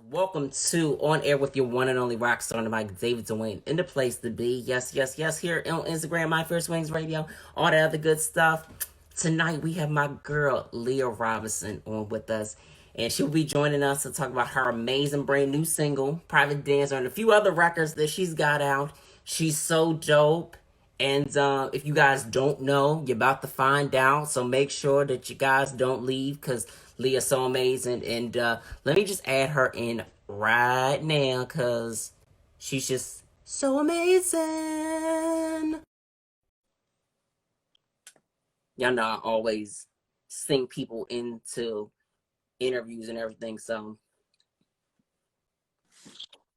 Welcome to On Air with your one and only rock star on the mic, David Duane, in the place to be. Yes, yes, yes, here on Instagram, My First Wings Radio, all that other good stuff. Tonight we have my girl, Leah Robinson, on with us, and she'll be joining us to talk about her amazing brand new single, Private Dancer, and a few other records that she's got out. She's so dope. And if you guys don't know, you're about to find out. So make sure that you guys don't leave because Leah's so amazing. And let me just add her in right now because she's just so amazing. Y'all know I always sing people into interviews and everything. So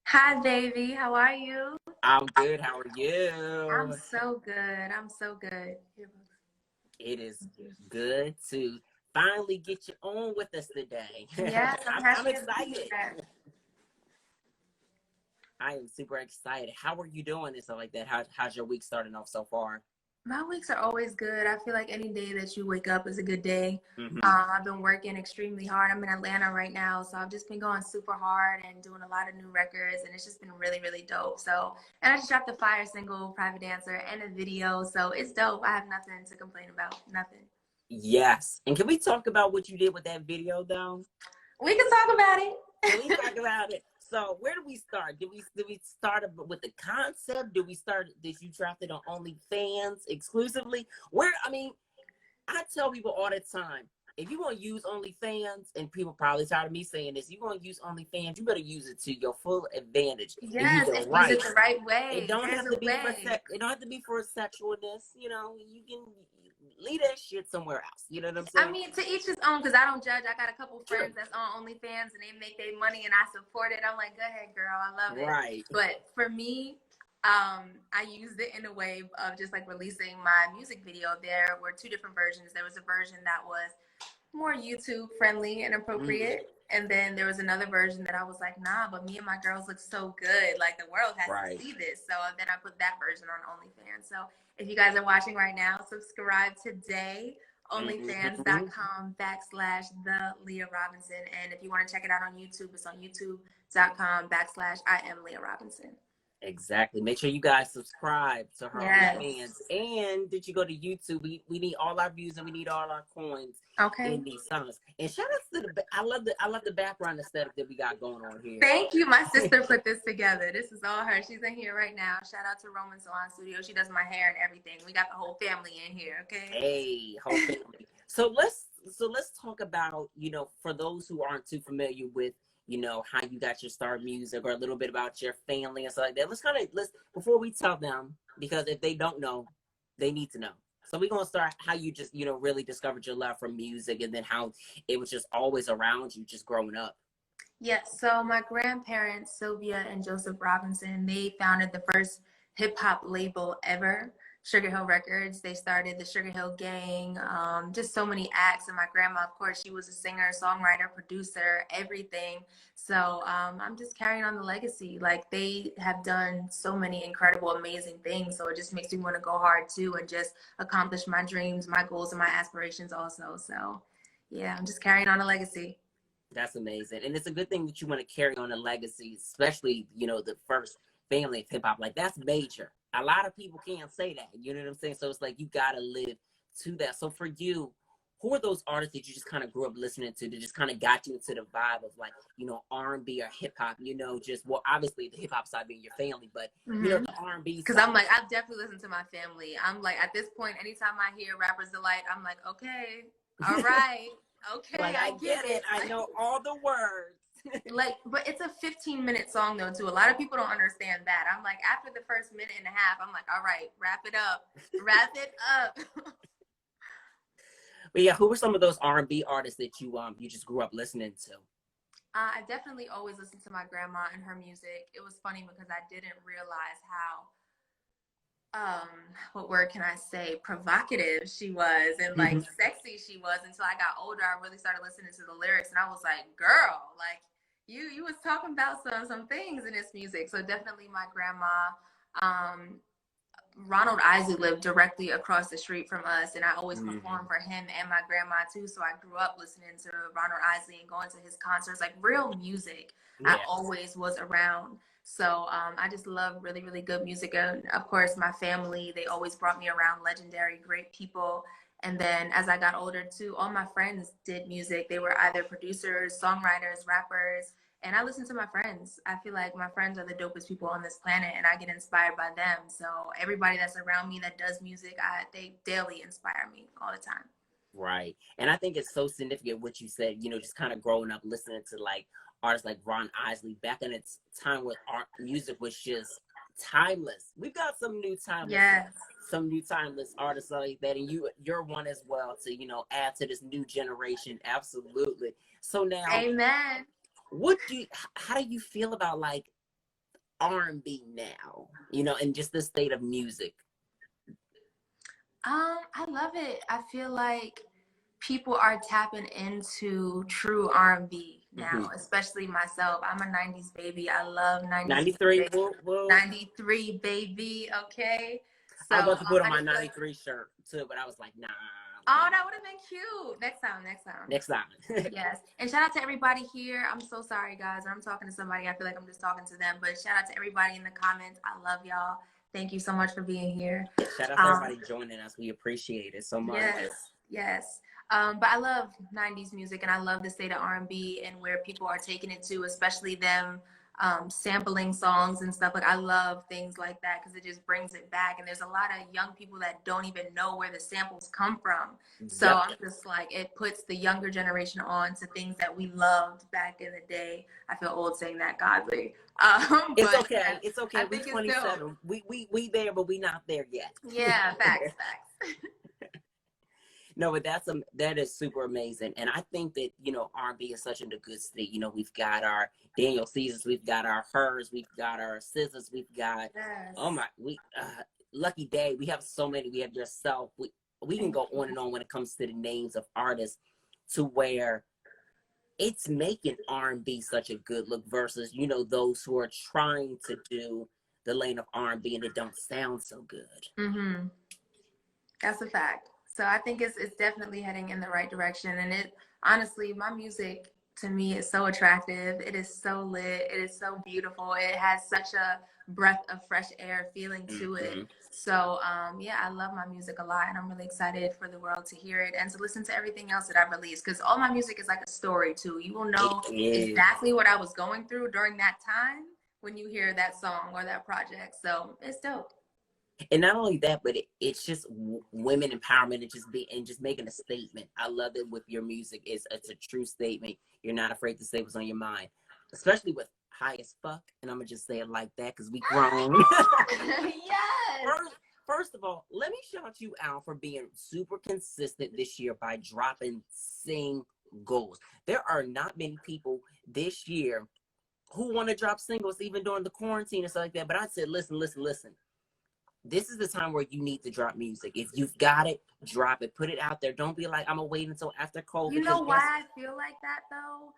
Hi, Davy. How are you? I'm good. How are I'm you? so good. I'm so good. It is good to finally get you on with us today. Yes, I'm I'm happy to be excited. here. I am super excited. How are you doing and stuff like that? How's your week starting off so far? My weeks are always good. I feel like any day that you wake up is a good day. Mm-hmm. I've been working extremely hard. I'm in Atlanta right now, so I've just been going super hard and doing a lot of new records, and it's just been really, really dope. So, and I just dropped a fire single, Private Dancer, and a video, so it's dope. I have nothing to complain about. Nothing. Yes. And can we talk about what you did with that video though? We can talk about it. Can we talk about it? So where do we start? Did we start with the concept? Did you drop it on OnlyFans exclusively? I tell people all the time, if you're gonna use OnlyFans, and people probably tired of me saying this, you're gonna use OnlyFans, you better use it to your full advantage and use Yes, it and use right. it the right It way. don't There's have a to be for way. it don't have to be for sexualness. You can leave that shit somewhere else. You know what I'm I saying? mean, to each his own, because I don't judge. I got a couple Sure. friends that's on OnlyFans and they make their money and I support it. I'm like, go ahead, girl. I love it. Right. But for me, I used it in a way of just like releasing my music video. There were two different versions. There was a version that was more YouTube friendly and appropriate. And then there was another version that I was like, nah, but me and my girls look so good. Like the world has Right. to see this. So then I put that version on OnlyFans. So if you guys are watching right now, subscribe today. OnlyFans.com/the Leah Robinson. And if you want to check it out on YouTube, it's on YouTube.com/I am Leah Robinson. Exactly. Make sure you guys subscribe to her OnlyFans. Yes. And did you go to YouTube? We need all our views and we need all our coins Okay. in these songs. And shout out to I love the background aesthetic that we got going on here. Thank you. My sister put this together. This is all her. She's in here right now. Shout out to Roman Salon Studio. She does my hair and everything. We got the whole family in here, okay? Hey, whole family. So let's talk about, for those who aren't too familiar with, how you got your start music or a little bit about your family and stuff like that. Let's before we tell them, because if they don't know, they need to know. So we're gonna start how you just, really discovered your love for music and then how it was just always around you just growing up. Yes. So my grandparents, Sylvia and Joseph Robinson, they founded the first hip hop label ever, Sugar Hill Records. They started the Sugar Hill Gang, just so many acts. And my grandma, of course, she was a singer, songwriter, producer, everything. So I'm just carrying on the legacy. Like they have done so many incredible, amazing things. So it just makes me want to go hard too and just accomplish my dreams, my goals, and my aspirations also. So yeah, I'm just carrying on a legacy. That's amazing. And it's a good thing that you want to carry on a legacy, especially, the first family of hip hop. Like that's major. A lot of people can't say that. You know what I'm saying? So it's like you gotta live to that. So for you, who are those artists that you just kind of grew up listening to that just kind of got you into the vibe of like, R&B or hip hop, just well obviously the hip hop side being your family, but the R&B Because side. I'm like, I've definitely listened to my family. I'm like, at this point, anytime I hear Rappers Delight, I'm like, okay, all right, okay, Like I get get it. I know all the words. Like, but it's a 15-minute song though, too. A lot of people don't understand that. I'm like, after the first minute and a half, I'm like, all right, wrap it up, wrap it up. But yeah, who were some of those R&B artists that you just grew up listening to? I definitely always listened to my grandma and her music. It was funny because I didn't realize how what word can I say, provocative she was and like sexy she was until I got older. I really started listening to the lyrics and I was like, girl, like you was talking about some things in this music. So definitely my grandma. Ronald Isley lived directly across the street from us, and I always Mm-hmm. performed for him and my grandma too. So I grew up listening to Ronald Isley and going to his concerts, like real music. I Yes. always was around. So I just love really, really good music. And of course, my family, they always brought me around legendary, great people. And then as I got older too, all my friends did music. They were either producers, songwriters, rappers, and I listen to my friends. I feel like my friends are the dopest people on this planet, and I get inspired by them. So everybody that's around me that does music, they daily inspire me all the time. Right. And I think it's so significant what you said, just kind of growing up listening to like artists like Ron Isley back in its time when art music was just timeless. We've got Yes. some new timeless artists like that, and you're one as well to, add to this new generation. Absolutely. So now Amen. what do you, how do you feel about like R&B now, and just the state of music? I love it. I feel like people are tapping into true R&B Mm-hmm. now, especially myself. I'm a 90s baby. I love 90s 93, music. whoa. 93 baby, okay? I was So about to put on I my just feel like, 93 shirt too, but I was like, nah, oh, nah. that would have been cute. Next time, next time. Next time. Yes. And shout out to everybody here. I'm so sorry, guys. I'm talking to somebody. I feel like I'm just talking to them. But shout out to everybody in the comments. I love y'all. Thank you so much for being here. Shout out to Um, everybody joining us. We appreciate it so much. yes, yes. But I love 90s music and I love the state of R&B and where people are taking it to, especially them sampling songs and stuff. Like I love things like that because it just brings it back. And there's a lot of young people that don't even know where the samples come from. So Yep. I'm just like, it puts the younger generation on to things that we loved back in the day. I feel old saying that, godly. It's But okay. yes, It's okay. I We think it's dope. 27. We there, but we not there yet. Yeah, facts, facts. No, but that is super amazing. And I think that, R&B is such in a good state. We've got our Daniel Caesars, we've got our Hers, we've got our Scissors, we've got oh Yes. my we Lucky Day. We have so many. We have yourself. We can Thank go you. on and on when it comes to the names of artists to where it's making R&B such a good look versus, those who are trying to do the lane of R&B and it don't sound so good. Mm-hmm. That's a fact. So I think it's definitely heading in the right direction. And it honestly, my music to me is so attractive. It is so lit. It is so beautiful. It has such a breath of fresh air feeling to it. Mm-hmm. So yeah, I love my music a lot, and I'm really excited for the world to hear it and to listen to everything else that I've released. Because all my music is like a story too. You will It know is. exactly what I was going through during that time when you hear that song or that project. So it's dope. And not only that, but it's just women empowerment and just making a statement. I love it with your music. It's a true statement. You're not afraid to say what's on your mind, especially with high as fuck. And I'm gonna just say it like that because we grown. Yes. first, first of all, let me shout you out for being super consistent this year by dropping singles. There are not many people this year who want to drop singles even during the quarantine and stuff like that. But I said, listen, listen, listen. This is the time where you need to drop music. If you've got it, drop it. Put it out there. Don't be like, I'm gonna wait until after COVID. You know Because why yes, I feel like that though?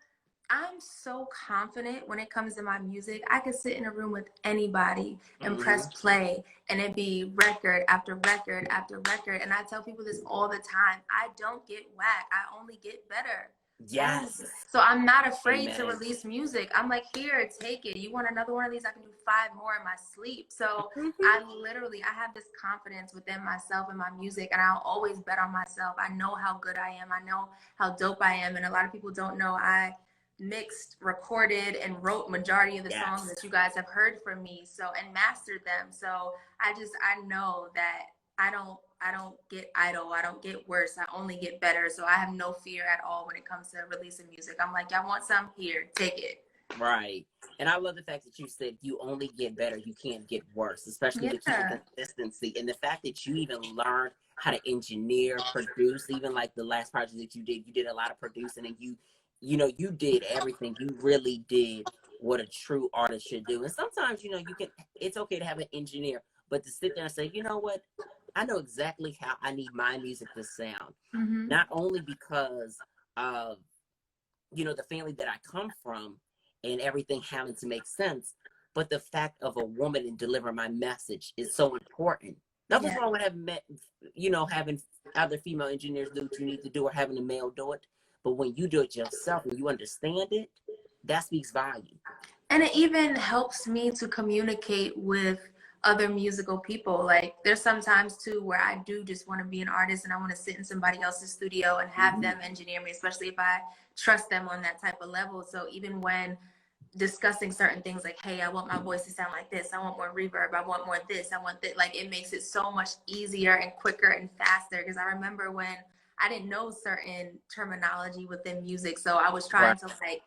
I'm so confident when it comes to my music. I could sit in a room with anybody and mm-hmm. press play and it be record after record after record. And I tell people this all the time. I don't get whack. I only get better. Only. Yes, So I'm not afraid to amen. release music. I'm like, here, take it. You want another one of these? I can do 5 more in my sleep. So Mm-hmm. I have this confidence within myself and my music, and I'll always bet on myself. I know how good I am. I know how dope I am. And a lot of people don't know I mixed, recorded, and wrote majority of the songs Yes, that you guys have heard from me. So, and mastered them. So I know that I don't get idle. I don't get worse. I only get better. So I have no fear at all when it comes to releasing music. I'm like, y'all want some? Here, take it. right. And I love the fact that you said you only get better, you can't get worse, especially with keeping Yeah. consistency. And the fact that you even learned how to engineer, produce, even like the last project that you did a lot of producing and you did everything. You really did what a true artist should do. And sometimes, it's okay to have an engineer, but to sit there and say, you know what? I know exactly how I need my music to sound. Mm-hmm. Not only because of, the family that I come from and everything having to make sense, but the fact of a woman and deliver my message is so important. Nothing's Yeah. wrong with having having other female engineers do what you need to do or having a male do it. But when you do it yourself and you understand it, that speaks volume. And it even helps me to communicate with other musical people. Like there's sometimes too where I do just want to be an artist and I want to sit in somebody else's studio and have them engineer me, especially if I trust them on that type of level. So even when discussing certain things like, hey, I want my voice to sound like this, I want more reverb, I want more this, I want that, like it makes it so much easier and quicker and faster. Because I remember when I didn't know certain terminology within music, so I was trying Right. to like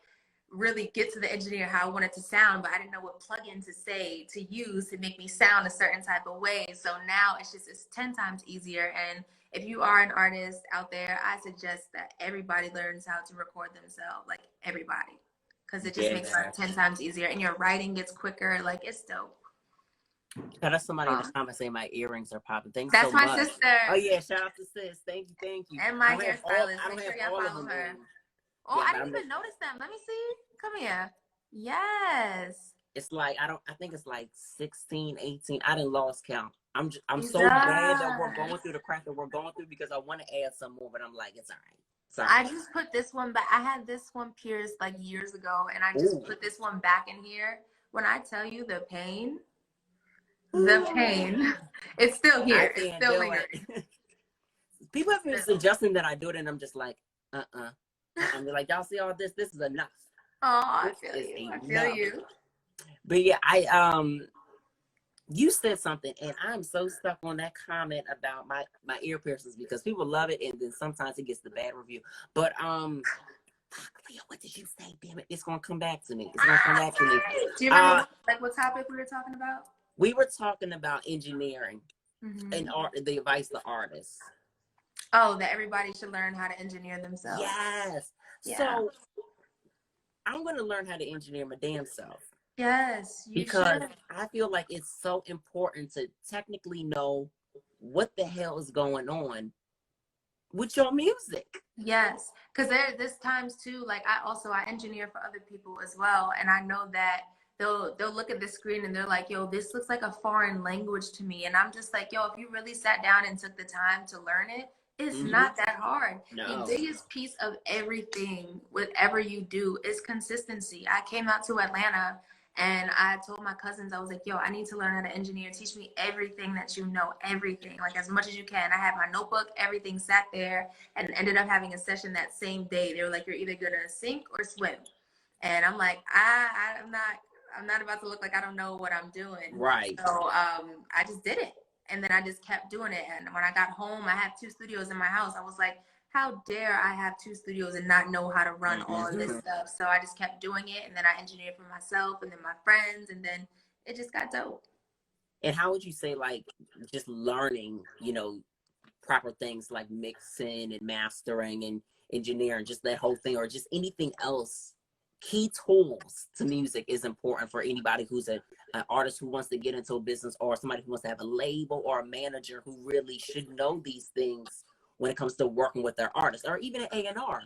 really get to the engineer how I wanted to sound, but I didn't know what plugin to say to use to make me sound a certain type of way. So now it's 10 times easier. And if you are an artist out there, I suggest that everybody learns how to record themselves, like everybody, because it just makes life 10 times easier and your writing gets quicker. Like it's dope. That's somebody in the comments saying my earrings are popping. Thanks That's so my much. sister. Oh yeah, shout out to sis. Thank you. And my I hairstylist. don't Make have sure y'all all of follow them her. in. Oh, Yeah, I didn't even notice them. Let me see. Come here. Yes. It's like I think it's like 16, 18. I didn't lost count. I'm so glad that we're going through the crap that we're going through because I want to add some more, but I'm like, it's all right. Sorry. I just put this one back. I had this one pierced like years ago, and I just put this one back in here. When I tell you the pain, it's still here. I can't It's still do it. People have been suggesting that I do it, and I'm just like, I'm like, y'all see all this? This is enough. Oh, I feel you. But yeah, you said something, and I'm so stuck on that comment about my ear piercings because people love it, and then sometimes it gets the bad review. But what did you say? Damn it, it's gonna come back to me. It's gonna come back to me. Do you remember what topic we were talking about? We were talking about engineering and art, the advice to artists. Oh, that everybody should learn how to engineer themselves. Yes. Yeah. So I'm going to learn how to engineer my damn self. Yes, you because should. I feel like it's so important to technically know what the hell is going on with your music. Yes, because there's times too, like I engineer for other people as well, and I know that they'll look at the screen and they're like, yo, this looks like a foreign language to me, and I'm just like, yo, if you really sat down and took the time to learn it, it's not that hard. No. The biggest piece of everything, whatever you do, is consistency. I came out to Atlanta and I told my cousins, I was like, yo, I need to learn how to engineer. Teach me everything that you know, everything, like as much as you can. I had my notebook, everything sat there, and ended up having a session that same day. They were like, you're either gonna sink or swim. And I'm like, I'm not about to look like I don't know what I'm doing. Right. So I just did it. And then I just kept doing it. And when I got home, I had 2 studios in my house. I was like, how dare I have 2 studios and not know how to run all of this stuff? So I just kept doing it. And then I engineered for myself and then my friends. And then it just got dope. And how would you say, like, just learning, proper things like mixing and mastering and engineering, just that whole thing, or just anything else? Key tools to music is important for anybody who's an artist who wants to get into a business, or somebody who wants to have a label, or a manager who really should know these things when it comes to working with their artists, or even an A&R.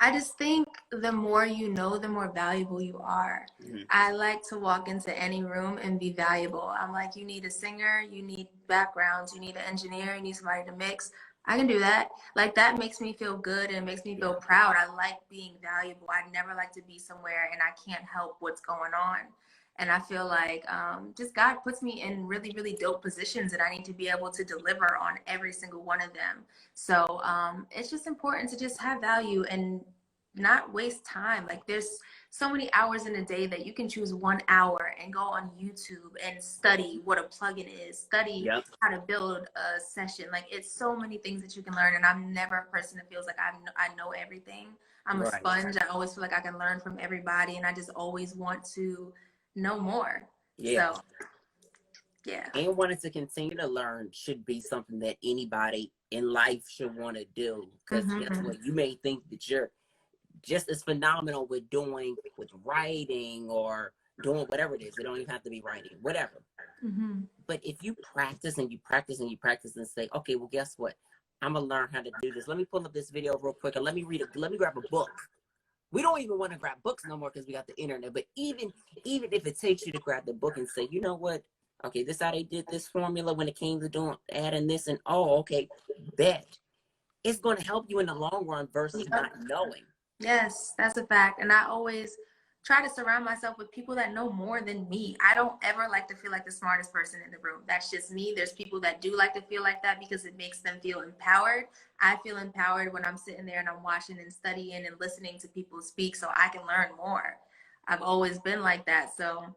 I just think the more you know, the more valuable you are. I like to walk into any room and be valuable. I'm like, you need a singer, you need backgrounds, you need an engineer, you need somebody to mix. I can do that. Like, that makes me feel good and it makes me feel proud. I like being valuable. I never like to be somewhere and I can't help what's going on. And I feel like just God puts me in really, really dope positions and I need to be able to deliver on every single one of them. So it's just important to just have value and not waste time. Like, there's so many hours in a day that you can choose 1 hour and go on YouTube and study what a plugin is, study how to build a session. Like, it's so many things that you can learn. And I'm never a person that feels like I know everything. I'm a sponge. I always feel like I can learn from everybody. And I just always want to know more. So, yeah. And wanting to continue to learn should be something that anybody in life should want to do. Because guess what? You may think that you're just as phenomenal with writing or doing whatever it is. It don't even have to be writing, whatever. But if you practice and you practice and you practice and say, okay, well, guess what? I'm gonna learn how to do this. Let me pull up this video real quick and let me grab a book. We don't even want to grab books no more because we got the internet. But even if it takes you to grab the book and say, you know what? Okay, this how they did this formula when it came to doing adding this and oh, okay, bet. It's going to help you in the long run versus Yep. not knowing. Yes, that's a fact. And I always try to surround myself with people that know more than me. I don't ever like to feel like the smartest person in the room. That's just me. There's people that do like to feel like that because it makes them feel empowered. I feel empowered when I'm sitting there and I'm watching and studying and listening to people speak so I can learn more. I've always been like that. So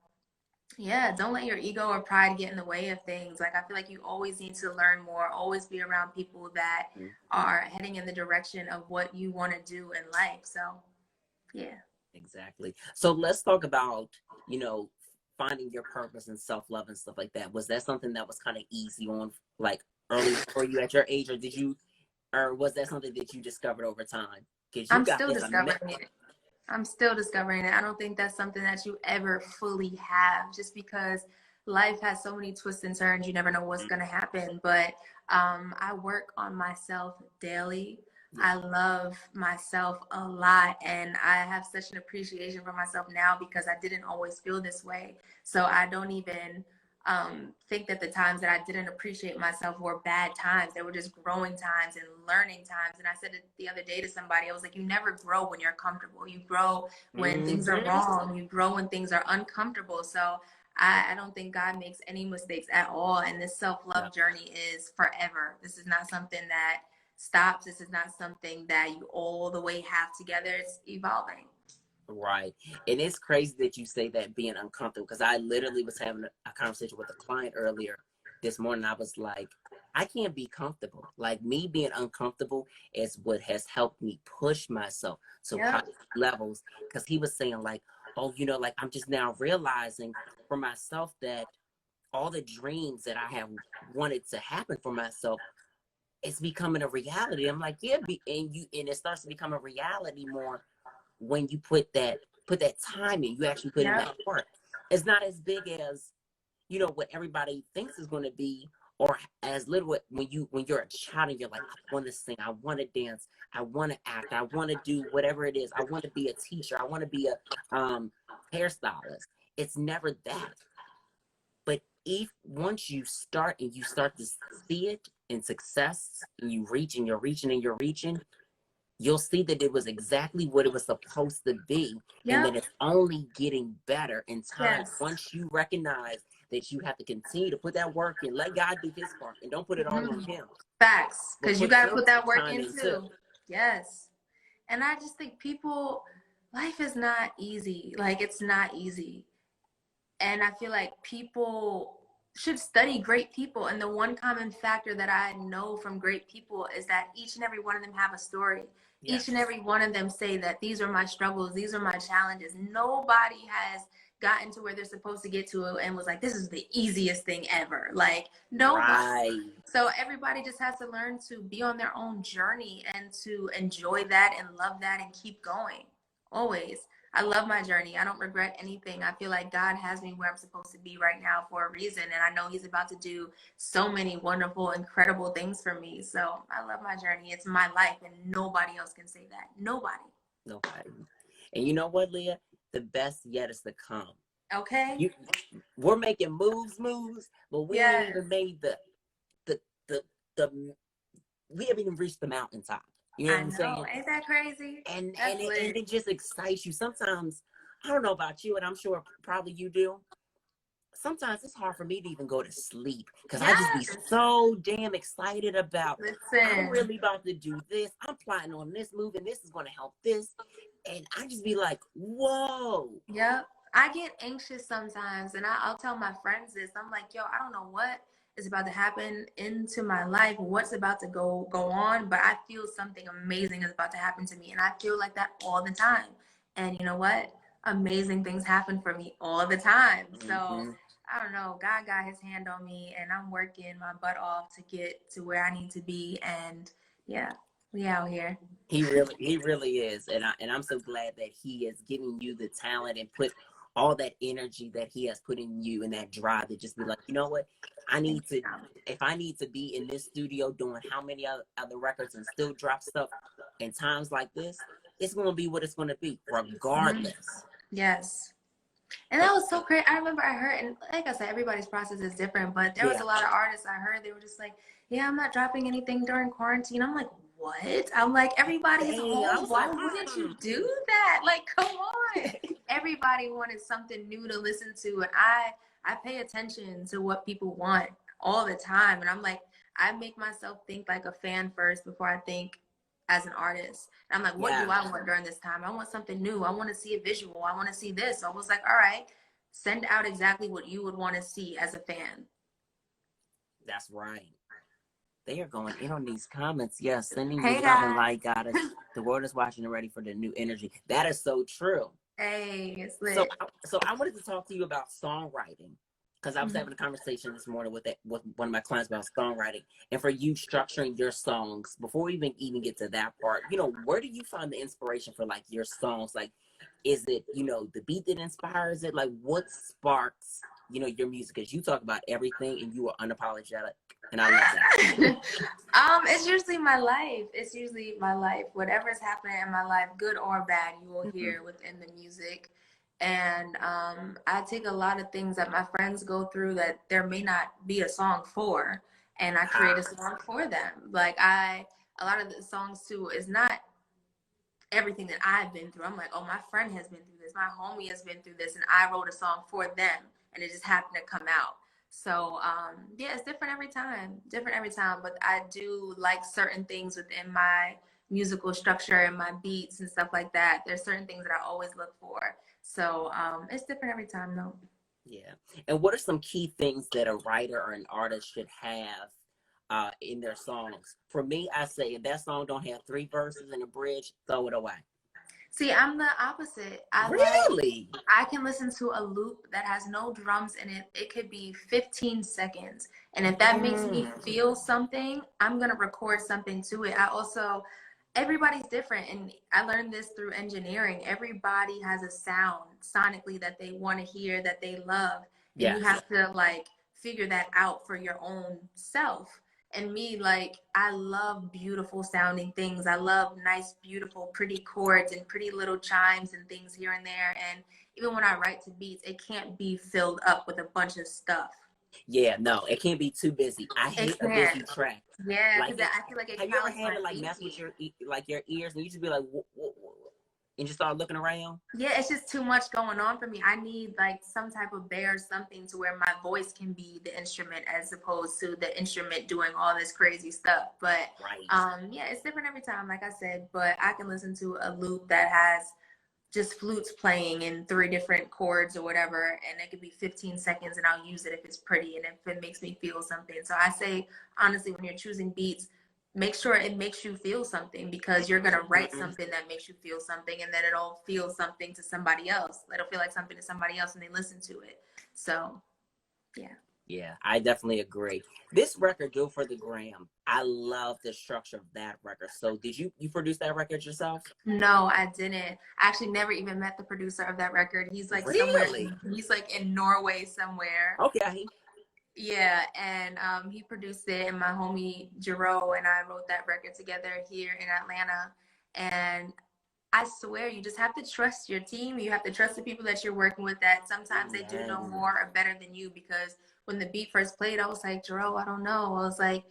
yeah, don't let your ego or pride get in the way of things. Like, I feel like you always need to learn more, always be around people that are heading in the direction of what you want to do in life. So, yeah. Exactly. So let's talk about, you know, finding your purpose and self-love and stuff like that. Was that something that was kind of easy on like early for you at your age, or did you, or was that something that you discovered over time? Because you I'm got still this discovering it. I'm still discovering it. I don't think that's something that you ever fully have just because life has so many twists and turns. You never know what's going to happen. But I work on myself daily. Yeah. I love myself a lot. And I have such an appreciation for myself now because I didn't always feel this way. So I don't even think that the times that I didn't appreciate myself were bad times. They were just growing times and learning times. And I said it the other day to somebody. I was like, you never grow when you're comfortable. You grow when things are wrong. You grow when things are uncomfortable. So I don't think God makes any mistakes at all. And this No. self-love journey is forever. This is not something that stops. This is not something that you all the way have together. It's evolving. Right. And it's crazy that you say that being uncomfortable because I literally was having a conversation with a client earlier this morning. I was like, I can't be comfortable. Like me being uncomfortable is what has helped me push myself to high Yep. levels. Because he was saying like, oh, you know, like I'm just now realizing for myself that all the dreams that I have wanted to happen for myself, it's becoming a reality. I'm like, yeah, and it starts to become a reality more when you put that time in, you actually put in Yep. that work. It's not as big as, you know, what everybody thinks is going to be, or as little when you're a child and you're like, I want to sing, I want to dance, I want to act, I want to do whatever it is, I want to be a teacher, I want to be a hairstylist. It's never that. But if once you start and you start to see it in success, and you reach and you're reaching and you're reaching, you'll see that it was exactly what it was supposed to be, and that Yep. it's only getting better in time. Yes. Once you recognize that you have to continue to put that work in, let God do his part, and don't put it all on Mhm. him, Facts. but Because you put got to your put that work time in in too. too. Yes. And I just think people, life is not easy. Like, it's not easy. And I feel like people should study great people. And the one common factor that I know from great people is that each and every one of them have a story. Each and Yes. every one of them say that these are my struggles, these are my challenges. Nobody has gotten to where they're supposed to get to and was like, this is the easiest thing ever. Like, nobody. Right. So everybody just has to learn to be on their own journey and to enjoy that and love that and keep going. Always. I love my journey. I don't regret anything. I feel like God has me where I'm supposed to be right now for a reason. And I know He's about to do so many wonderful, incredible things for me. So I love my journey. It's my life, and nobody else can say that. Nobody. Nobody. And you know what, Leah? The best yet is to come. Okay? You, we're making moves, but we ain't Yes. even made the the the we haven't even reached the mountaintop. You know what I I'm know. saying? Ain't that crazy? And That's lit. it just excites you. Sometimes I don't know about you, and I'm sure probably you do. Sometimes it's hard for me to even go to sleep because I just be Yes. so damn excited about. I'm Listen. really about to do this. I'm plotting on this move, and this is going to help this. And I just be like, whoa. Yep. I get anxious sometimes, and I'll tell my friends this. I'm like, yo, I don't know what is about to happen into my life, what's about to go on, but I feel something amazing is about to happen to me, and I feel like that all the time. And you know what? Amazing things happen for me all the time. So Mm-hmm. I don't know. God got His hand on me, and I'm working my butt off to get to where I need to be. And yeah, we out here. He really is, and I'm so glad that he is giving you the talent and put all that energy that he has put in you and that drive to just be like, you know what, I Thank need to, you. if I need to be in this studio doing how many other records and still drop stuff in times like this, it's gonna be what it's gonna be, Mhm. regardless. Yes. And that was so great. I remember I heard, and like I said, everybody's process is different, but there was Yeah. a lot of artists I heard, they were just like, yeah, I'm not dropping anything during quarantine. I'm like, what? I'm like, everybody's Dang, I home. was Why like, wouldn't you do that? Like, come on. Everybody wanted something new to listen to. And I pay attention to what people want all the time. And I'm like, I make myself think like a fan first before I think as an artist. And I'm like, what do yeah, I want during this time? I want something new. I want to see a visual. I want to see this. So I was like, all right, send out exactly what you would want to see as a fan. that's right. They are going in on these comments. Yes, sending you Hey love and guys. light, goddess. The world is watching and ready for the new energy. That is so true. Hey, it's So, lit. so I wanted to talk to you about songwriting because I was Mhm. having a conversation this morning with one of my clients about songwriting, and for you structuring your songs before we even get to that part. Where do you find the inspiration for like your songs? Like, is it the beat that inspires it? Like, what sparks your music? Because you talk about everything and you are unapologetic, and I love that. It's usually my life. It's usually my life. Whatever's happening in my life, good or bad, you will Mm-hmm. hear within the music. And I take a lot of things that my friends go through that there may not be a song for, and I create a song for them. A lot of the songs too is not everything that I've been through. I'm like, oh, my friend has been through this, my homie has been through this, and I wrote a song for them, and it just happened to come out. So yeah, it's different every time. But I do like certain things within my musical structure and my beats and stuff like that. There's certain things that I always look for. So it's different every time, though. Yeah. And what are some key things that a writer or an artist should have in their songs? For me, I say if that song don't have 3 verses and a bridge, throw it away. See, I'm the opposite. Really? I can listen to a loop that has no drums in it. It could be 15 seconds. And if that makes me feel something, I'm going to record something to it. Everybody's different. And I learned this through engineering. Everybody has a sound sonically that they want to hear, that they love. And you Yes. have to like figure that out for your own self. And me, like, I love beautiful sounding things. I love nice, beautiful, pretty chords and pretty little chimes and things here and there. And even when I write to beats, it can't be filled up with a bunch of stuff. Yeah, no, it can't be too busy. I It hate a busy can't. track. Yeah, Like because I feel like it have you ever clouds had my to like beat mess with sheet. your ears and you just be like, and just start looking around? Yeah, it's just too much going on for me. I need like some type of bear something to where my voice can be the instrument as opposed to the instrument doing all this crazy stuff. But Right. yeah, it's different every time, like I said. But I can listen to a loop that has just flutes playing in 3 different chords or whatever, and it could be 15 seconds and I'll use it if it's pretty and if it makes me feel something. So I say, honestly, when you're choosing beats, make sure it makes you feel something, because you're going to write Mm-hmm. something that makes you feel something, and then it'll feel something to somebody else. It'll feel like something to somebody else when they listen to it. So yeah. Yeah, I definitely agree. This record, Go for the Gram, I love the structure of that record. So did you produce that record yourself? No, I didn't. I actually never even met the producer of that record. Really? He's like in Norway somewhere. Okay. Yeah, and he produced it, and my homie Jero and I wrote that record together here in Atlanta. And I swear, you just have to trust your team. You have to trust the people that you're working with, that sometimes they do know Amen. more or better than you. Because when the beat first played, I was like, Jero, I don't know. I was like,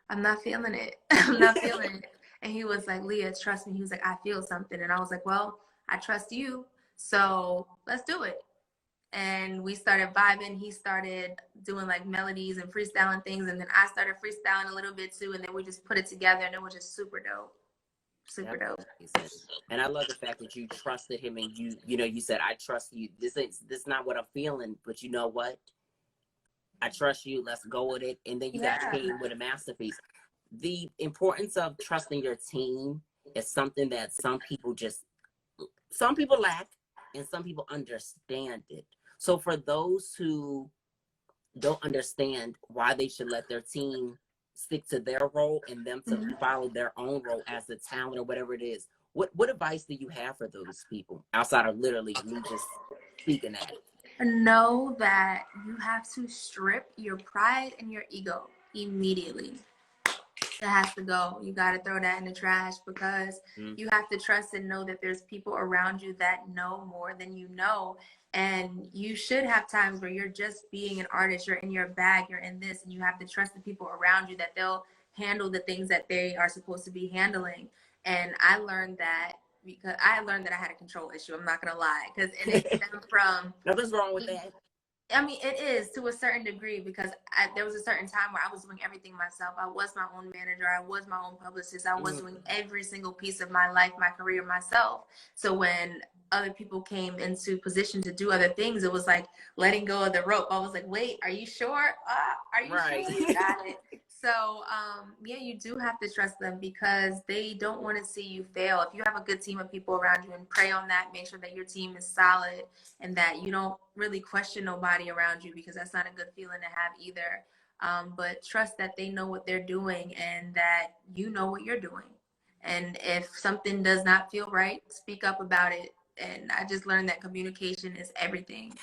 I'm not feeling it. I'm not feeling it. And he was like, Leah, trust me. He was like, I feel something. And I was like, well, I trust you. So let's do it. And we started vibing. He started doing like melodies and freestyling things, and then I started freestyling a little bit too, and then we just put it together, and it was just super dope. Super That's dope. amazing. And I love the fact that you trusted him and you said, I trust you. This is not what I'm feeling, but you know what? I trust you. Let's go with it. And then you guys Yeah. came with a masterpiece. The importance of trusting your team is something that some people lack and some people understand it. So for those who don't understand why they should let their team stick to their role and them to follow their own role as the talent or whatever it is, what advice do you have for those people outside of literally me just speaking at it? Know that you have to strip your pride and your ego immediately. It has to go. You got to throw that in the trash because you have to trust and know that there's people around you that know more than you know. And you should have times where you're just being an artist, you're in your bag, you're in this, and you have to trust the people around you that they'll handle the things that they are supposed to be handling. And I learned that because I learned that I had a control issue. I'm not gonna lie, because and it stemmed from. Nothing's wrong with that. I mean, it is to a certain degree because there was a certain time where I was doing everything myself. I was my own manager. I was my own publicist. I was doing every single piece of my life, my career myself. So when other people came into position to do other things, it was like letting go of the rope. I was like, wait, are you sure? Are you sure you got it? So, yeah, you do have to trust them because they don't want to see you fail. If you have a good team of people around you and pray on that, make sure that your team is solid and that you don't really question nobody around you because that's not a good feeling to have either. But trust that they know what they're doing and that you know what you're doing. And if something does not feel right, speak up about it. And I just learned that communication is everything.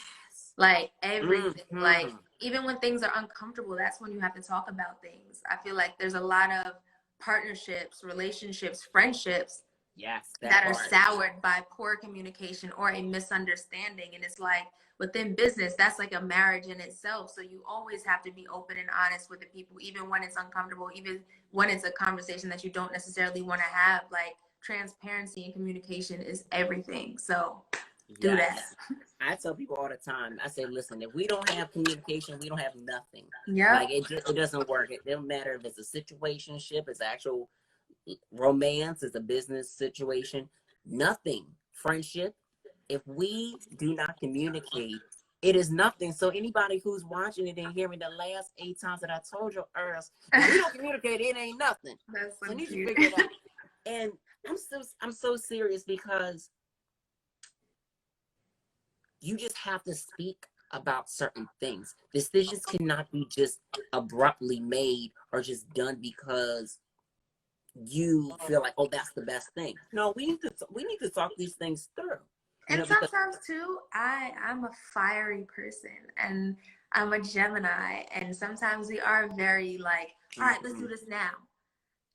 Like everything. Like even when things are uncomfortable, that's when you have to talk about things. I feel like there's a lot of partnerships, relationships, friendships that are soured by poor communication or a misunderstanding. And it's like within business, that's like a marriage in itself. So you always have to be open and honest with the people, even when it's uncomfortable, even when it's a conversation that you don't necessarily want to have. Like transparency and communication is everything. So do that. I tell people all the time, I say, listen, if we don't have communication, we don't have nothing. Yeah. Like it doesn't work. It doesn't matter if it's a situationship, it's actual romance, it's a business situation, nothing. Friendship, if we do not communicate, it is nothing. So anybody who's watching it and hearing the last 8 times that I told your earth, if we don't communicate, it ain't nothing. That's so you cute. should figure it out. And I'm so serious because you just have to speak about certain things. Decisions cannot be just abruptly made or just done because you feel like, oh, that's the best thing. No, we need to talk these things through. And sometimes too, I'm a fiery person and I'm a Gemini, and sometimes we are very like, all right, let's do this now.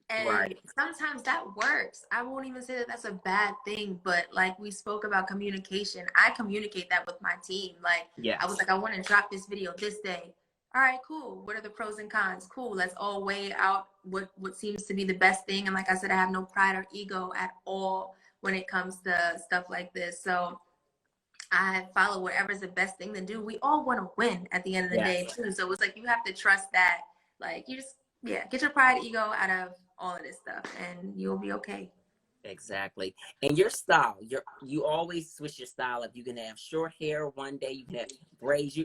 And sometimes that works. I won't even say that that's a bad thing, but like we spoke about communication, I communicate that with my team. Like I was like, I want to drop this video this day. All right, cool. What are the pros and cons? Cool. Let's all weigh out what seems to be the best thing. And like I said, I have no pride or ego at all when it comes to stuff like this. So I follow whatever's the best thing to do. We all want to win at the end of the day too. So it's like you have to trust that. Like you just get your pride, ego out of all of this stuff, and you'll be okay. Exactly. And your style, you always switch your style. If you can have short hair one day, you can have braids.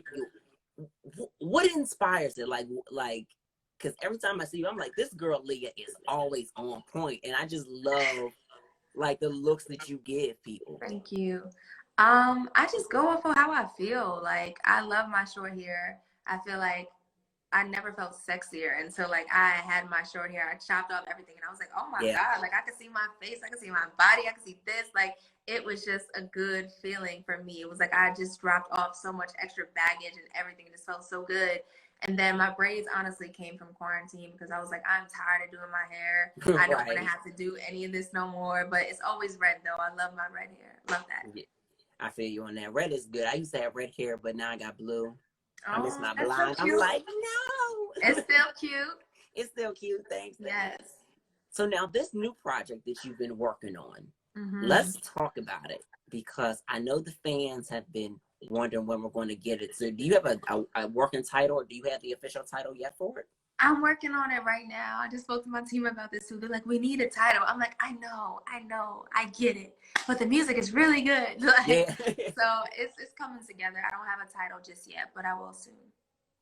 What inspires it? Like, because every time I see you, I'm like, this girl Leah is always on point, and I just love like the looks that you give people. Thank you. I just go off of how I feel. Like I love my short hair. I feel like I never felt sexier until like I had my short hair. I chopped off everything and I was like, oh my God, like I could see my face, I could see my body, I could see this. Like it was just a good feeling for me. It was like I just dropped off so much extra baggage and everything. It just felt so good. And then my braids honestly came from quarantine because I was like, I'm tired of doing my hair. I don't want to have to do any of this no more. But it's always red though. I love my red hair. Love that. Yeah, I feel you on that. Red is good. I used to have red hair, but now I got blue. I miss my blonde. So I'm like, no. It's still cute. It's still cute. Thanks. Yes. So now this new project that you've been working on, let's talk about it because I know the fans have been wondering when we're going to get it. So do you have a working title or do you have the official title yet for it? I'm working on it right now. I just spoke to my team about this too. They're like, we need a title. I'm like, I know, I get it. But the music is really good. Like, so it's coming together. I don't have a title just yet, but I will soon.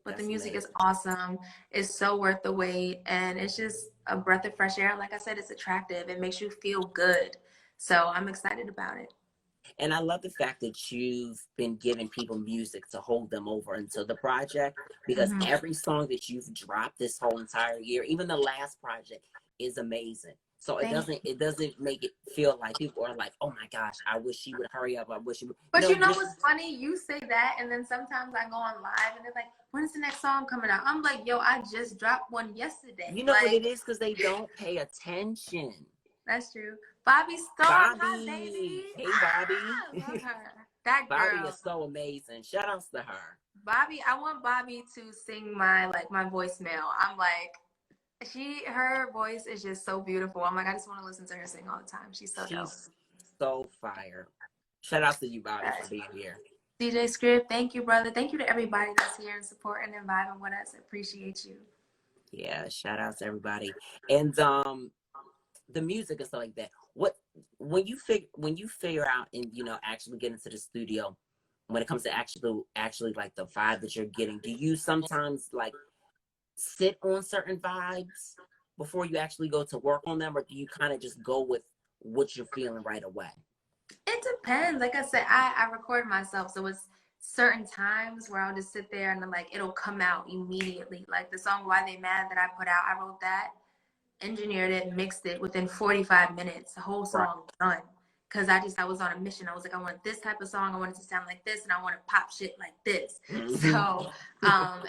But the music is awesome. It's so worth the wait. And it's just a breath of fresh air. Like I said, it's attractive. It makes you feel good. So I'm excited about it. And I love the fact that you've been giving people music to hold them over until the project, because every song that you've dropped this whole entire year, even the last project, is amazing. So Thank you. it doesn't make it feel like people are like, oh my gosh, I wish she would hurry up. I wish she would. But No, you know you're what's funny? You say that, and then sometimes I go on live, and they're like, "When's the next song coming out?" I'm like, "Yo, I just dropped one yesterday." you know what it Like, is because they don't pay attention. that's true. Bobby Storm, hi Bobby, baby. hey Bobby. Ah, love her. That Bobby girl. is so amazing. Shout outs to her. Bobby, I want Bobby to sing my voicemail. I'm like, her voice is just so beautiful. I'm like, I just want to listen to her sing all the time. She's so dope. She's so fire. Shout outs to you, Bobby, for Right. being here. DJ Script, thank you, brother. Thank you to everybody that's here and supporting and vibing with us. Appreciate you. Yeah, shout outs to everybody. And the music and stuff like that. What when you figure out and actually get into the studio, when it comes to actually like the vibe that you're getting, do you sometimes like sit on certain vibes before you actually go to work on them, or do you kind of just go with what you're feeling right away? It depends. Like I said, I record myself, so it's certain times where I'll just sit there and like it'll come out immediately. Like the song "Why They Mad" that I put out, I wrote that, engineered it, mixed it within 45 minutes. The whole Right. song done. Cause I was on a mission. I was like, I want this type of song. I want it to sound like this, and I want to pop shit like this. Mm-hmm. So,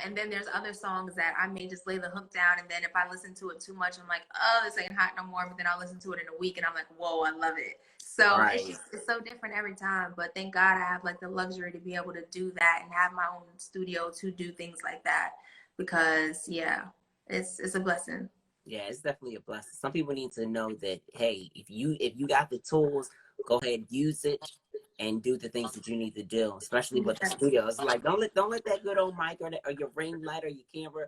and then there's other songs that I may just lay the hook down, and then if I listen to it too much, I'm like, oh, this ain't hot no more. But then I'll listen to it in a week, and I'm like, whoa, I love it. So Right. it's so different every time. But thank God I have like the luxury to be able to do that and have my own studio to do things like that. Because yeah, it's a blessing. Yeah, it's definitely a blessing. Some people need to know that hey, if you got the tools, go ahead, use it and do the things that you need to do, especially with the Yes. studio. It's like don't let that good old mic or your ring light or your camera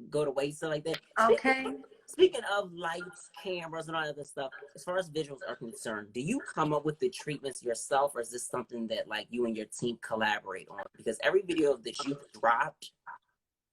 go to waste, so like that. Okay. Speaking of lights, cameras, and all that other stuff, as far as visuals are concerned, do you come up with the treatments yourself, or is this something that like you and your team collaborate on? Because every video that you've dropped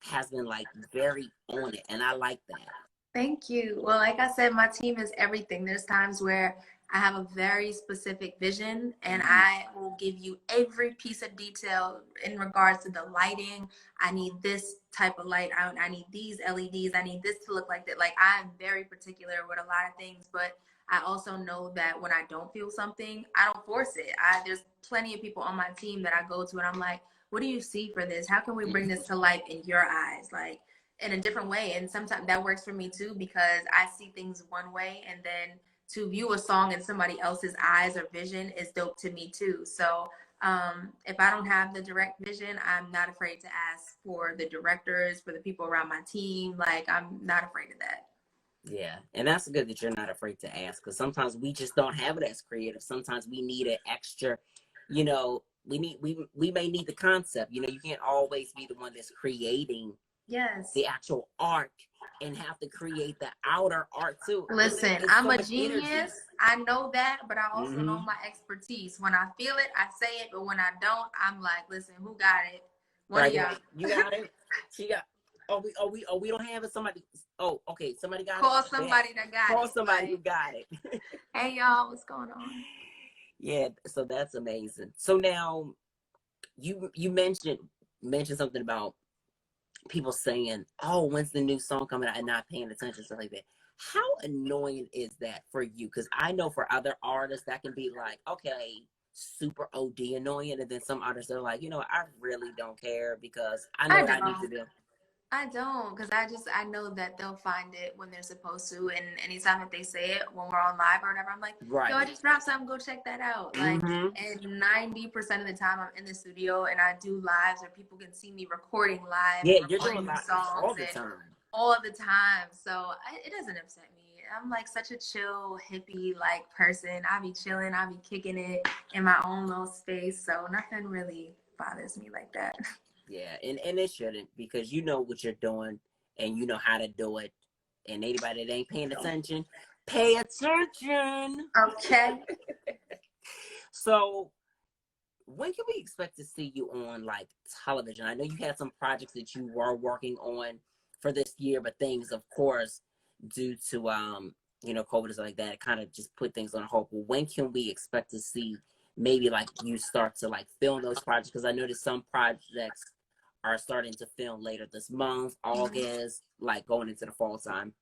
has been like very on it, and I like that. Thank you. Well, like I said, my team is everything. There's times where I have a very specific vision and Mm-hmm. I will give you every piece of detail in regards to the lighting. I need this type of light. I need these LEDs. I need this to look like that. Like I'm very particular with a lot of things, but I also know that when I don't feel something, I don't force it. There's plenty of people on my team that I go to and I'm like, what do you see for this? How can we bring this to life in your eyes? Like, in a different way. And sometimes that works for me too, because I see things one way and then to view a song in somebody else's eyes or vision is dope to me too. So if I don't have the direct vision, I'm not afraid to ask for the directors, for the people around my team. Like I'm not afraid of that. Yeah, and that's good that you're not afraid to ask, because sometimes we just don't have it as creative. Sometimes we need an extra, we may need the concept. You can't always be the one that's creating Yes. the actual art and have to create the outer art too. Listen, It's I'm so a much energy. genius. I know that, but I also know Mm-hmm. my expertise. When I feel it, I say it, but when I don't, I'm like, listen, who got it? One of Right, you're y'all. like, you got it. She got. We don't have it. Somebody. Oh, okay. Somebody got it. Call Bet. somebody that got Call it. somebody who Like, got it. hey y'all, what's going on? Yeah. So that's amazing. So now you mentioned something about people saying, "Oh, when's the new song coming out?" and not paying attention, stuff like that. How annoying is that for you? Because I know for other artists that can be like, okay, super OD annoying, and then some artists are like, I really don't care because I know I what I need to don't. do. I don't, because I know that they'll find it when they're supposed to, and anytime that they say it when we're on live or whatever, I'm like, yo, I Right. just dropped something, go check that out. Like, Mm-hmm. and 90% of the time I'm in the studio and I do lives where people can see me recording live and Yeah, you're recording doing new like songs all the and time. all the time. So it doesn't upset me. I'm like such a chill, hippie like person. I be chilling, I be kicking it in my own little space. So nothing really bothers me like that. Yeah, and it shouldn't, because you know what you're doing and you know how to do it. And anybody that ain't paying attention, pay attention. Okay. So when can we expect to see you on like television? I know you had some projects that you were working on for this year, but things, of course, due to COVID and stuff like that, it kind of just put things on hold. But when can we expect to see maybe like you start to like film those projects? Because I noticed some projects are starting to film later this month, August, like going into the fall time.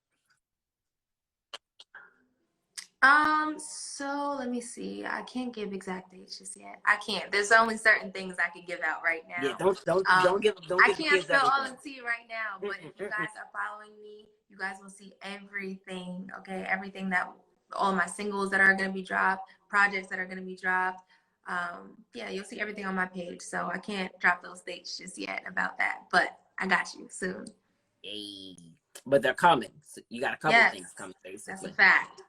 So let me see. I can't give exact dates just yet. I can't. There's only certain things I can give out right Yeah, now. don't I give the can't kids spill all everything. the tea right now, but if you guys are following me, you guys will see everything, okay? Everything that all my singles that are gonna be dropped, projects that are gonna be dropped. Yeah, you'll see everything on my page. So I can't drop those dates just yet about that, but I got you soon. Hey, but they're coming. So you got a couple Yes, things coming, that's a basically. fact.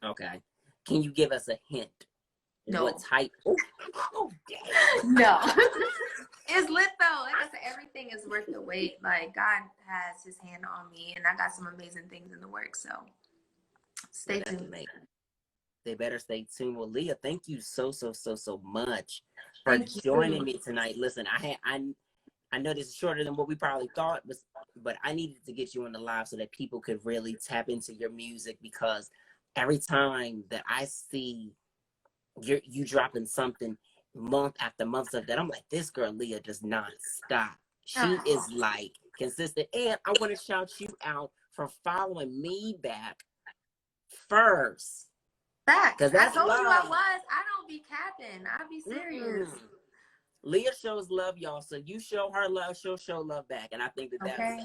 Okay. Can you give us a hint? What No. type? Oh, damn. No. It's lit though. Like I said, everything is worth the wait. Like God has his hand on me and I got some amazing things in the works. So Well, stay that's tuned. amazing. They better stay tuned. Well, Leah, thank you so much for Thank joining you. me tonight. Listen, I know this is shorter than what we probably thought, but I needed to get you on the live so that people could really tap into your music, because every time that I see you dropping something month after month of that, I'm like, this girl Leah does not stop. She Oh, is like consistent. And I want to shout you out for following me back first. facts. Cause I that's told you I love. was. I don't be capping. I be serious. Mm-mm. Leah shows love, y'all. So you show her love, she'll show love back. And Okay.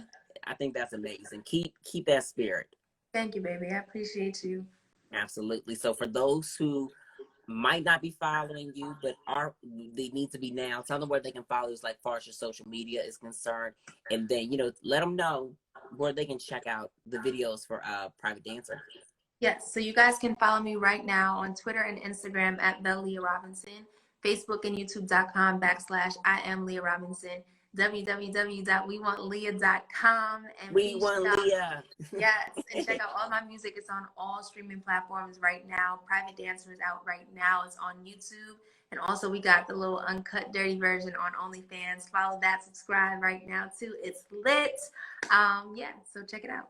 I think that's amazing. Keep that spirit. Thank you, baby. I appreciate you. Absolutely. So for those who might not be following you, but they need to be now, tell them where they can follow you, like far as your social media is concerned, and then let them know where they can check out the videos for Private Dancer. Yes, so you guys can follow me right now on Twitter and Instagram at the Leah Robinson, Facebook and YouTube.com/ I am Leah Robinson, www.wewantleah.com, and We please want check out, Leah. yes, and check out all my music. It's on all streaming platforms right now. Private Dancer is out right now. It's on YouTube. And also we got the little uncut dirty version on OnlyFans. Follow that, subscribe right now too. It's lit. Yeah, so check it out.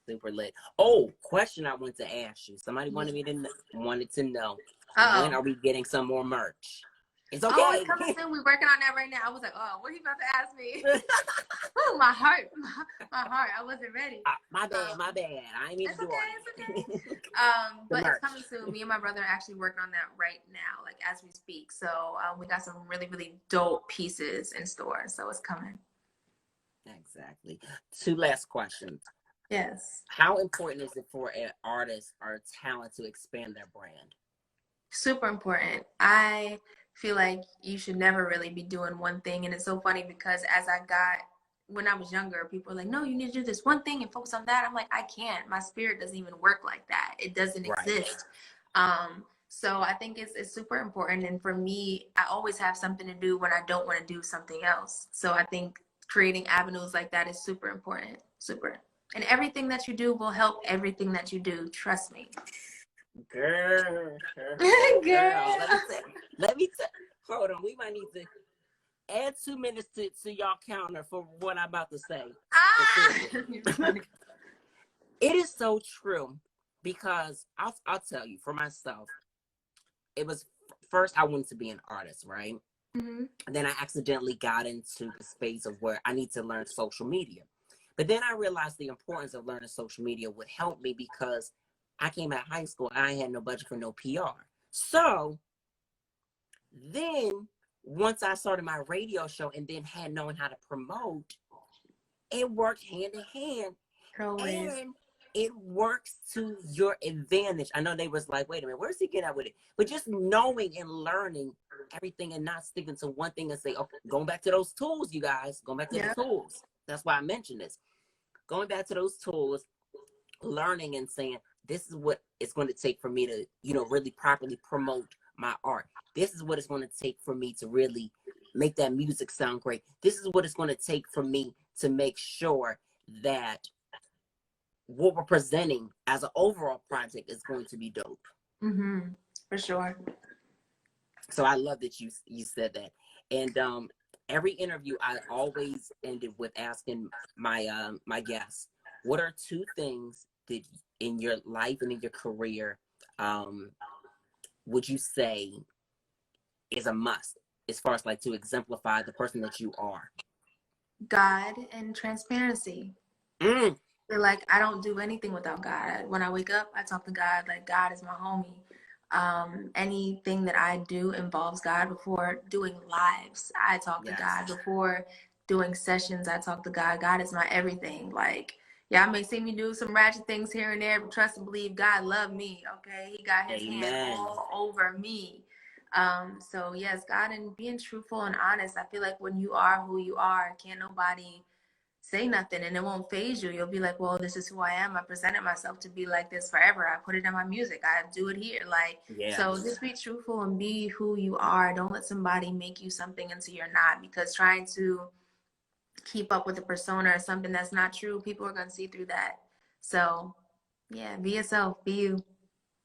Super lit. Oh, question I wanted to ask you. Somebody wanted to know, when Uh-oh. are we getting some more merch? It's Oh, it's okay. coming soon. We're working on that right now. I was like, oh, what are you about to ask me? Oh, my heart. My heart. I wasn't ready. My bad. I didn't mean to It's do all okay. It's that. okay. The But it's merch. coming soon. Me and my brother are actually working on that right now, like as we speak. So we got some really, really dope pieces in store. So it's coming. Exactly. Two last questions. Yes. How important is it for an artist or talent to expand their brand? Super important. I feel like you should never really be doing one thing. And it's so funny because when I was younger, people were like, no, you need to do this one thing and focus on that. I'm like, I can't. My spirit doesn't even work like that. It doesn't Right. exist. So I think it's super important. And for me, I always have something to do when I don't want to do something else. So I think creating avenues like that is super important. Super. And everything that you do will help everything that you do. Trust me. Girl. Girl. Let me tell. Hold on. We might need to add 2 minutes to y'all counter for what I'm about to say. Ah! It is so true, because I'll tell you, for myself, it was first I wanted to be an artist, right? Mm-hmm. Then I accidentally got into the space of where I need to learn social media. But then I realized the importance of learning social media would help me, because I came out of high school and I had no budget for no PR. So then once I started my radio show and then had known how to promote, it worked hand in hand. Always. And it works to your advantage. I know they was like, wait a minute, where's he getting at with it? But just knowing and learning everything and not sticking to one thing and say, okay, going back to those tools, you guys, going back to the Yeah. tools. That's why I mentioned this. Going back to those tools, learning and saying, this is what it's going to take for me to, really properly promote my art. This is what it's going to take for me to really make that music sound great. This is what it's going to take for me to make sure that what we're presenting as an overall project is going to be dope. Mm-hmm. For sure. So I love that you said that. And every interview I always ended with asking my guests, what are 2 things that in your life and in your career would you say is a must, as far as like to exemplify the person that you are? God and transparency. Mm. feel like I don't do anything without God. When I wake up, I talk to God. Like God is my homie. Anything that I do involves God. Before doing lives, I talk to Yes. God. Before doing sessions, I talk to God. God is my everything. Like, yeah, I may see me do some ratchet things here and there, but trust and believe God loved me. Okay, He got His hand Amen. all over me. So yes, God, and being truthful and honest. I feel like when you are who you are, can't nobody say nothing, and it won't phase you. You'll be like, well, this is who I am. I presented myself to be like this forever. I put it in my music. I do it here. Like, Yeah. so just be truthful and be who you are. Don't let somebody make you something until you're not, because trying to keep up with a persona or something that's not true, people are going to see through that. So yeah, be yourself, be you.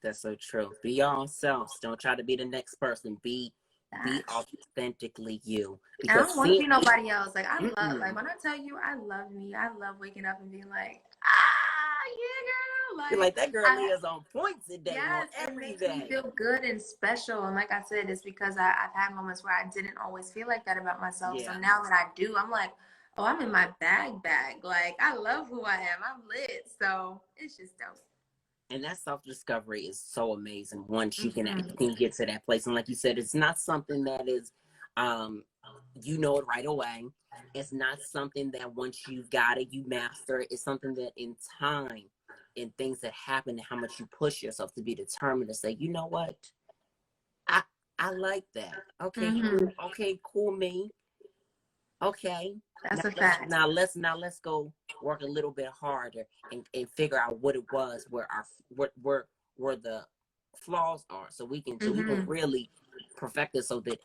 That's so true. Be your own selves. Don't try to be the next person. Be Facts. authentically you. I Because don't want to see, be nobody else. Like I love, like mm-mm. when I tell you I love me, I love waking up and being like, ah, yeah, girl. You're Like like that girl I, Leah's on point today, on yes, it every makes me day. feel good and special. And like I said, it's because I've had moments where I didn't always feel like that about myself. So Yeah. now that I do, I'm like, oh, I'm in my bag. Like I love who I am. I'm lit. So it's just dope. And that self-discovery is so amazing once Hmm. you can get to that place. And like you said, it's not something that is um you know it right away. It's not something that once you've got it, you master it. It's something that in time and things that happen and how much you push yourself to be determined to say, you know what? I I like that. Okay, Hmm. cool. Okay, cool me. Okay. That's a fact. Now let's go work a little bit harder and figure out what it was where our where the flaws are so we can Hmm. really perfect it so that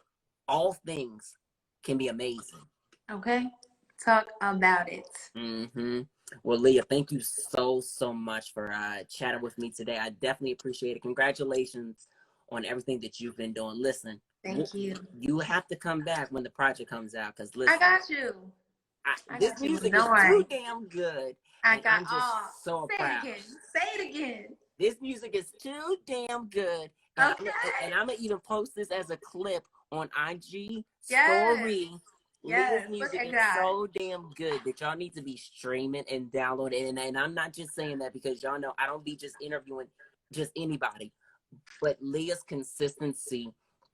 all things can be amazing. Okay. Talk about it. Mm-hmm. Well, Leah, thank you so much for chatting with me today. I definitely appreciate it. Congratulations on everything that you've been doing. Listen, Thank you. you have to come back when the project comes out because I listen, got you. I this got you. music is No too worry. damn good, I and got, I'm just oh, so say it proud. again. Say it again. This music is too damn good, Okay. and I'm gonna even post this as a clip on IG Yes. story. Leah's Yes. Look music at is God. so damn good that y'all need to be streaming and downloading. And I'm not just saying that because y'all know I don't be just interviewing just anybody, but Leah's consistency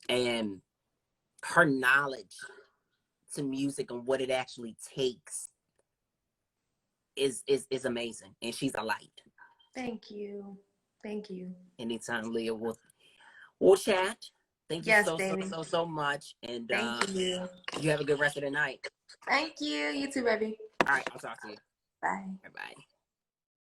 and her knowledge to music and what it actually takes is amazing, and she's a light. Thank you. Thank you. Anytime, Leah, we'll chat. Thank you Yes, baby. so much, and Thank you. you have a good rest of the night. Thank you. You too, baby. All right, I'll talk to you. Bye. Bye bye.